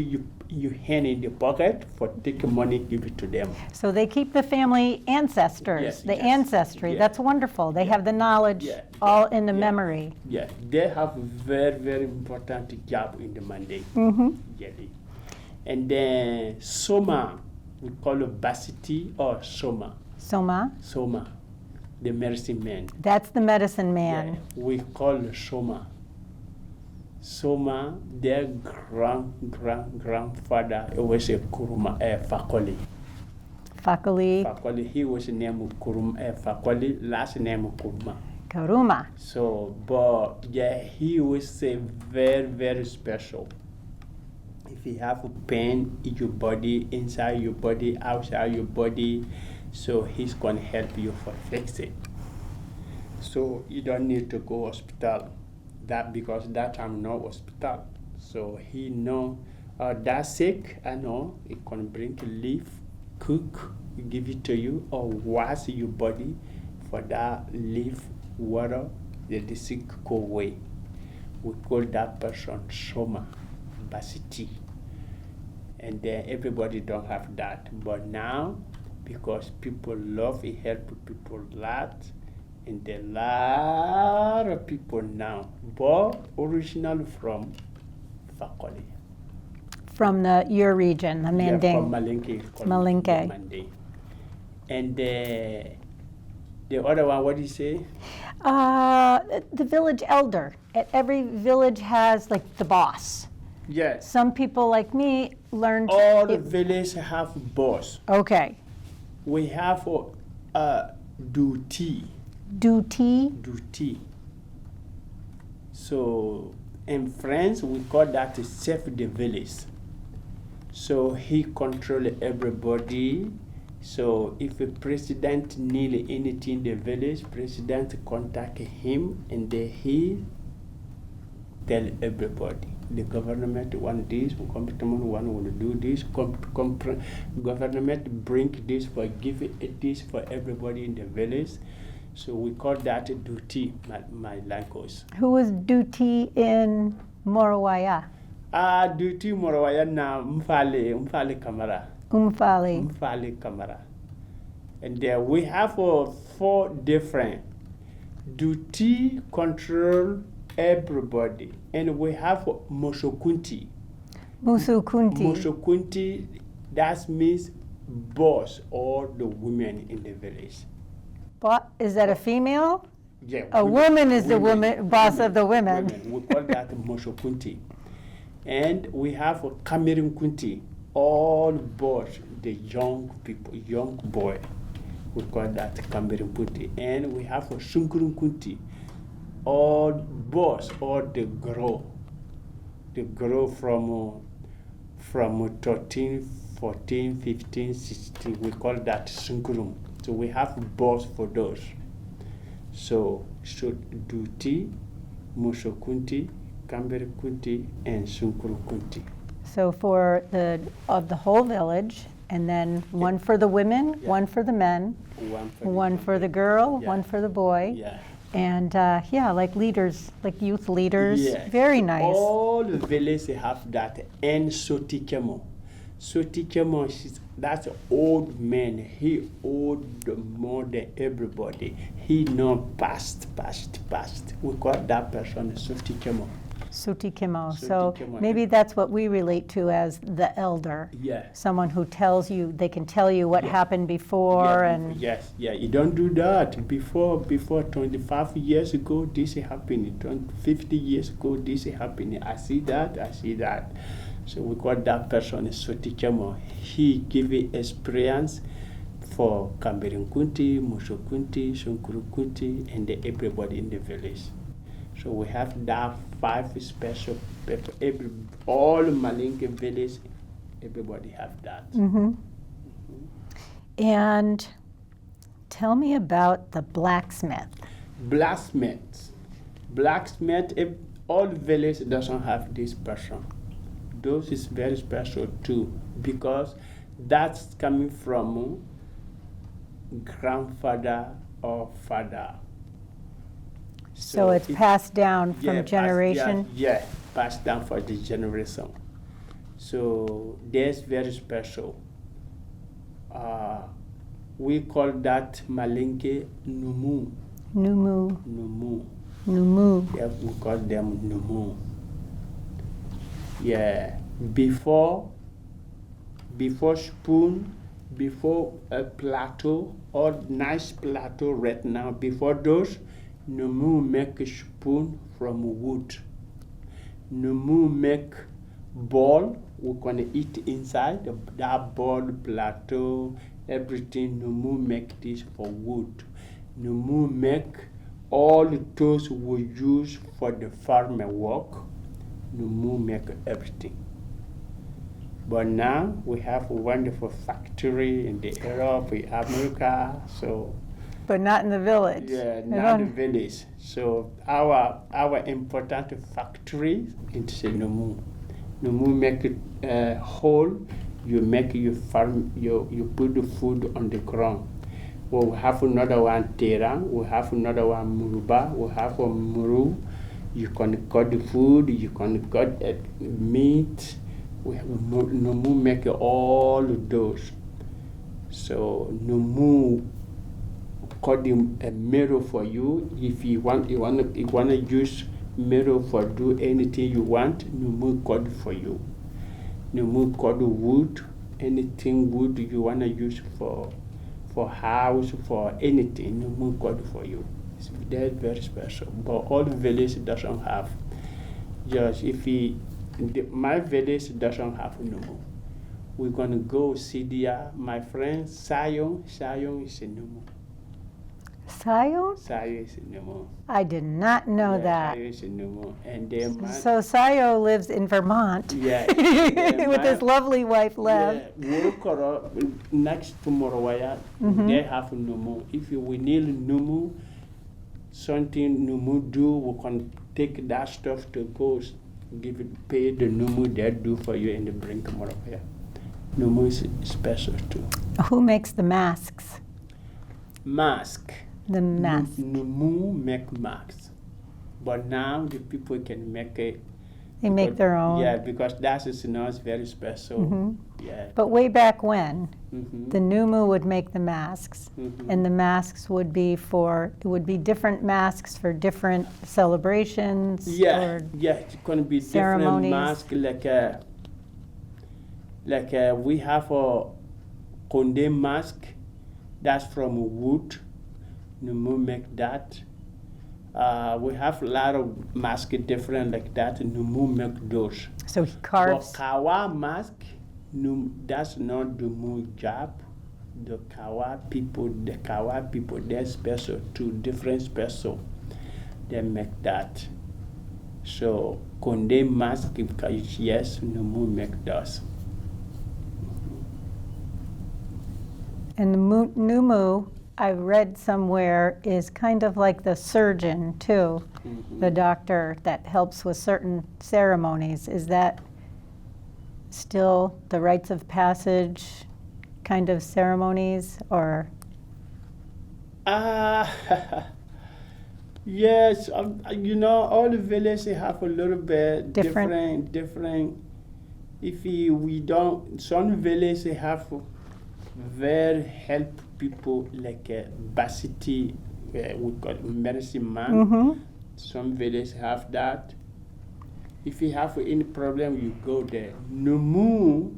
your hand in the pocket for take money, give it to them. So they keep the family ancestors, Yes, the yes, ancestry. yeah. That's wonderful. They have the knowledge Yeah, all in the yeah. memory. Yeah, they have very, very important job in the Monday. Really. And then Soma, we call it Basiti or Soma. Soma, The medicine man. that's the medicine man. Yeah, we call Soma. Soma, their grandfather was a Kuruma Fakoli. Fakali, He was named Kuruma Fakoli, last name Kuruma. Karuma. So, but yeah, he was very, very special. If you have a pain in your body, inside your body, outside your body, so he's going to help you for fix it. So you don't need to go hospital. That because that time no hospital. So he know that sick. I know he can bring a leaf, cook, give it to you, or wash your body for that leaf water. The sick go away. We call that person Soma, Basiti. And then everybody don't have that. But now, because people love it, help people a lot, and a lot of people now, but original from Fakoli. From your region, the Yeah, Manding. from Malinke. called Malinke. Manding. And the other one, what do you say? The village elder. Every village has like the boss. Yes. Some people like me learned. All the villages have boss. Okay. We have duty. Duty. So in France, we call that a chef de village. So he control everybody. So if a president need anything in the village, president contact him and then he tell everybody. The government want this, competent one will do this, government bring this for give it this for everybody in the village. So we call that duty, my language. Who was Duty in Morawaya? Duty Morawaya na Mfale Kamara. Umfali. Kamara. And there we have 4 different. Duty control everybody. And we have Moshokunti. Musukunti. That means boss all the women in the village. Is that a female? Yeah, A woman is the boss of the women. We call that Moshokunti. And we have a Cameroon Kunti, all boys, the young people, young boy. We call that Cameroon Kunti. And we have a Sunkurun Kunti, all boys, all the girl from 13, 14, 15, 16. We call that Sunkurun. So we have boss for those. So Duty, Mushokunti, Kambere Kunti, and Sunkuru Kunti. So for the whole village, and then one for the women, Yeah. one for the men, one for the girl, Yeah. one for the boy, Yeah. and like leaders, like youth leaders. Yes. Very nice. All the villages have that. And Sotikemo. Sotikemo, that's an old man. He old more than everybody. He know past. We call that person Sotikemo. Sutikimo. So Sutikimo. maybe that's what we relate to as the elder. Yeah. Someone who tells you, they can tell you what happened before Yeah, and yes, yeah, you don't do that. Before 25 years ago, this happened. 50 years ago, this happened. I see that. So we call that person Sotikemo. He give experience for Kamberin Kunti, Musho Kunti, Sunkuru Kunti, and everybody in the village. So we have that 5 special people. All Malinke village, everybody have that. And tell me about the blacksmith. Blacksmith, all village doesn't have this person. Those is very special too, because that's coming from grandfather or father. So it's passed down from generation? Passed down for the generation. So that's very special. We call that Malinke Numu. Numu. Yeah, we call them Numu. Yeah, before spoon, before a plateau, or nice plateau right now, before those, Numu make a spoon from wood. Numu make ball, we're gonna eat inside that ball, plateau, everything. Numu make this for wood. Numu make all the tools we use for the farmer work. Numu make everything. But now we have a wonderful factory in the Europe, in America, so. But not in the village. Yeah, not the village. So our important factory is Numu. Numu make it whole. You make your farm. You put the food on the ground. We have another one Terang. We have another one Muruba. We have a Muru. You can cut the food. You can cut meat. Numu make all those. So Numu cut a mirror for you. If you want to use mirror for do anything you want, Numu cut for you. Numu cut wood, anything wood you want to use for house, for anything, Numu cut for you. It's very special. But all village doesn't have. Just my village doesn't have Numu. We're gonna go see there. My friend Sayon is a Numu. Sayo? Sayo is a Numu. I did not know that. Sayo is a Numu. And then So Sayo lives in Vermont. Yeah. With his lovely wife, Lev. Yeah, next to Morowaya, they have Numu. If we need Numu, something Numu do, we can take that stuff to go pay the Numu they do for you and they bring to Morowaya. Numu is special too. Who makes the masks? Mask. The mask. Numu make masks. But now the people can make it. They make their own. Yeah, because that is very special. Yeah. But way back when, the Numu would make the masks, and the masks would be different masks for different celebrations. Yeah, it's gonna be ceremonies. Different masks. Like we have a Conde mask, that's from wood. Numu make that. We have a lot of masks different like that. Numu make those. So he carves. But Kawa mask, that's not the Numu job. The Kawa people, they're special too, different special. They make that. So Conde mask, yes, Numu make those. And the Numu, I read somewhere, is kind of like the surgeon too, the doctor that helps with certain ceremonies. Is that still the rites of passage kind of ceremonies, or? Yes, all the villages have a little bit different. If we don't, some villages have very help people like basity, we call medicine man. Some villages have that. If you have any problem, you go there. Numu,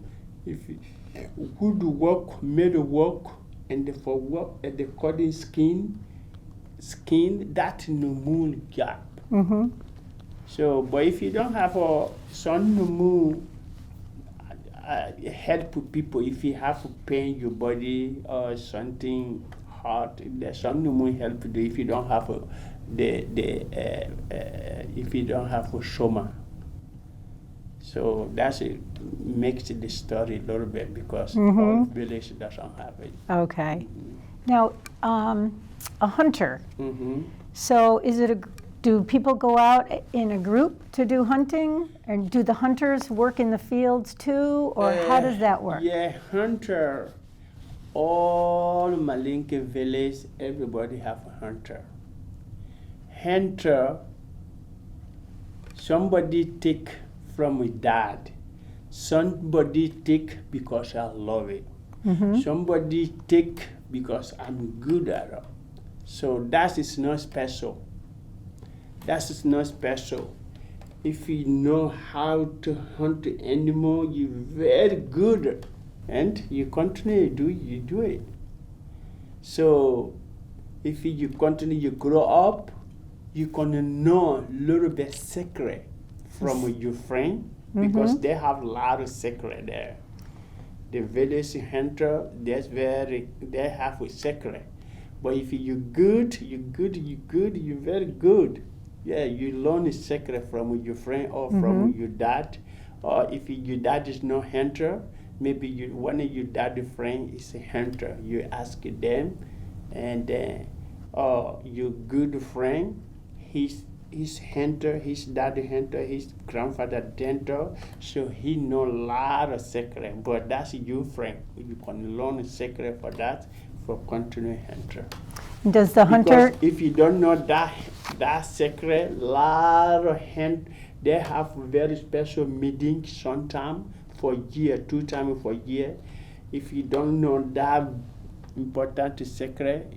if you, who do work, made work, and for work at the cutting skin, that numu gap. Mm-hmm. So, but if you don't have a sun numu, help people. If you have pain your body or something hard, the sun numu help you. If you don't have if you don't have a shoma. So that's it makes the story a little bit because all village doesn't have it. Okay. Now, a hunter. Mm-hmm. So do people go out in a group to do hunting? And do the hunters work in the fields too? Or how does that work? Yeah, hunter. All Malinke village, everybody have a hunter. Hunter, somebody take from my dad. Somebody take because I love it. Mm-hmm. Somebody take because I'm good at it. So that is not special. That is not special. If you know how to hunt the animal, you're very good, and you continue to do, you do it. So if you continue, you grow up, you gonna know a little bit secret from your friend because they have a lot of secret there. The village hunter, they have a secret. But if you're good, you're very good. Yeah, you learn a secret from your friend or from your dad. Or if your dad is no hunter, maybe one of your dad's friend is a hunter. You ask them, and your good friend, he's hunter, his daddy hunter, his grandfather hunter, so he know a lot of secret. But that's your friend. You can learn a secret for that for continue hunter. Does the hunter? Because if you don't know that secret, lot of they have very special meetings sometime for year, 2 times for year. If you don't know that important secret,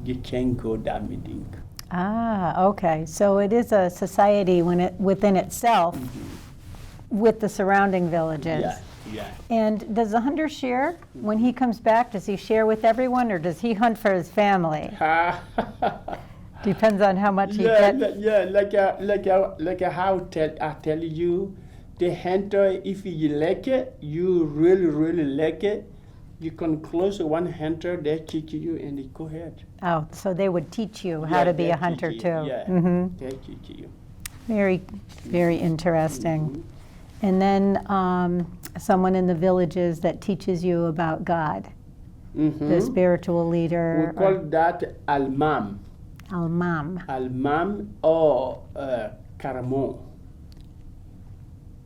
you can't go that meeting. Ah, okay. So it is a society within itself with the surrounding villages. Yeah. And does the hunter share? When he comes back, does he share with everyone or does he hunt for his family? Depends on how much he gets. Yeah, like how I tell you, the hunter, if you like it, you really like it, you can close one hunter, they teach you and they go ahead. Oh, so they would teach you how to be a hunter too. Yeah, Mm-hmm. they teach you. Very, very interesting. And then someone in the villages that teaches you about God, the spiritual leader. We call that Almam. Almam. Almam or Karamon.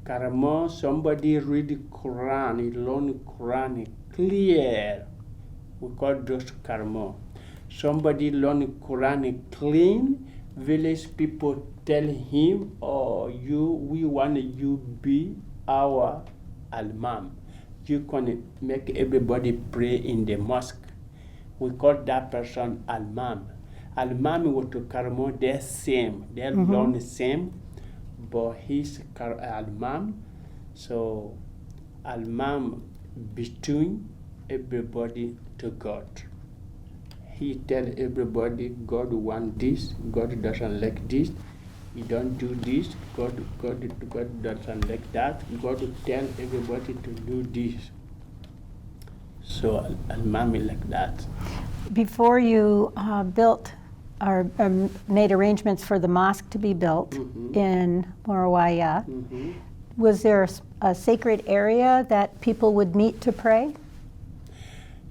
Karamon, somebody read the Quran, he learn the Quran clear. We call those Karamon. Somebody learn the Quran clean, village people tell him, we want you be our Almam. You can make everybody pray in the mosque. We call that person Almam. Almam with Karamon, they're same. They learn the same, but he's Almam. So Almam between everybody to God. He tell everybody God want this, God doesn't like this. You don't do this, God doesn't like that. God tell everybody to do this. So Almam is like that. Before you built or made arrangements for the mosque to be built in Morawaya, was there a sacred area that people would meet to pray?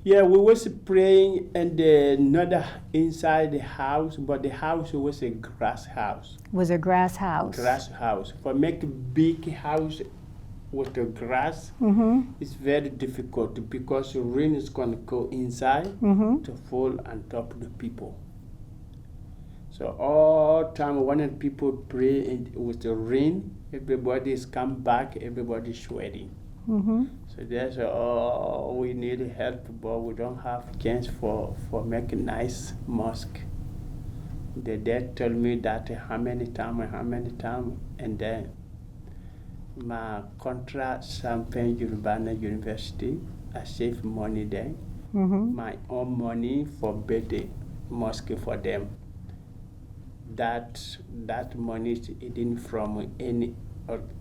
Yeah, we was praying and not inside the house, but the house was a grass house. Was a grass house. Grass house. For make a big house with the grass, it's very difficult because the rain is going to go inside to fall on top of the people. So all time when people pray with the rain, everybody is come back, everybody sweating. So there's we need help, but we don't have chance for making nice mosque. The dad told me that how many time, and then my contract Champagne Urbana University. I save money there. My own money for birthday mosque for them. That money is hidden from any.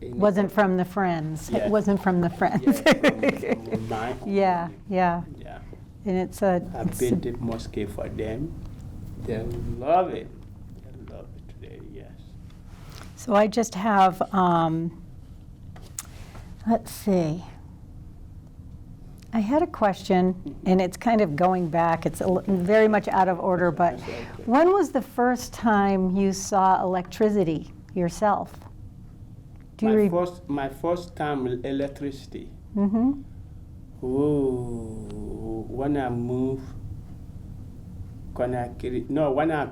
Wasn't from the friends. Yeah. It wasn't from the friends. From my own Yeah, money. yeah. Yeah. And it's I built a mosque for them. They love it. They love it today, yes. So I just have, let's see. I had a question, and it's kind of going back. It's very much out of order, but That's okay. when was the first time you saw electricity yourself? Do you My first time with electricity. Mm-hmm. Oh, when I moved when I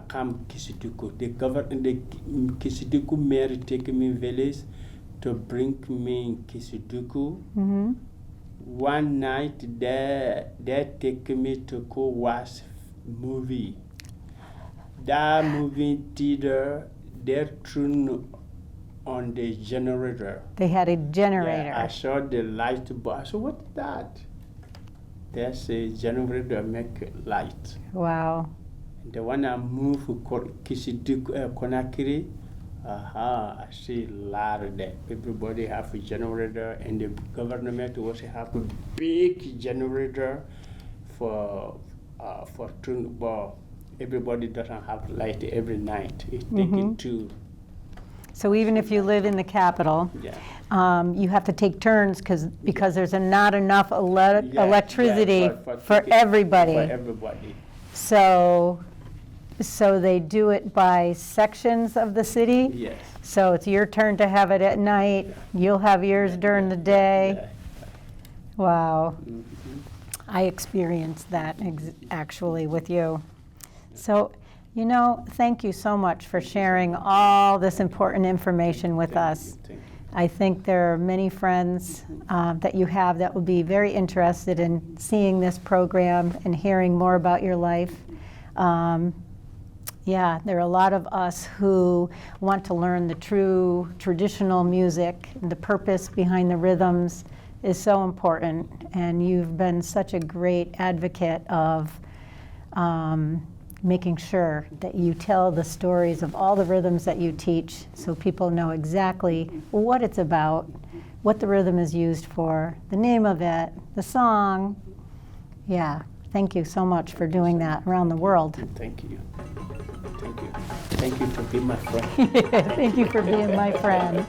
come Kisutuku, the Kisutuku mayor take me village to bring me in Kisutuku. Mm-hmm. One night they take me to go watch movie. That movie theater, they turned on the generator. They had a generator. Yeah, I saw the light bulb. I said, what's that? There's a generator make light. Wow. And the one I moved to Conakry, I see a lot of that. Everybody have a generator, and the government also have a big generator for everybody doesn't have light every night. It's taking two. So even if you live in the capital, Yeah. you have to take turns because there's not enough Yeah, electricity for taking- everybody. For everybody. So they do it by sections of the city? Yes. So it's your turn to have it at night, you'll have yours during the day? Yeah. Wow. Mhm. I experienced that actually with you. So, thank you so much for sharing all this important information with us. Thank you. I think there are many friends that you have that will be very interested in seeing this program and hearing more about your life. There are a lot of us who want to learn the true traditional music. The purpose behind the rhythms is so important, and you've been such a great advocate of making sure that you tell the stories of all the rhythms that you teach so people know exactly what it's about, what the rhythm is used for, the name of it, the song. Yeah, thank you so much for doing that around the world. Thank you. Thank you. Thank you for being my friend. Thank you for being my friend.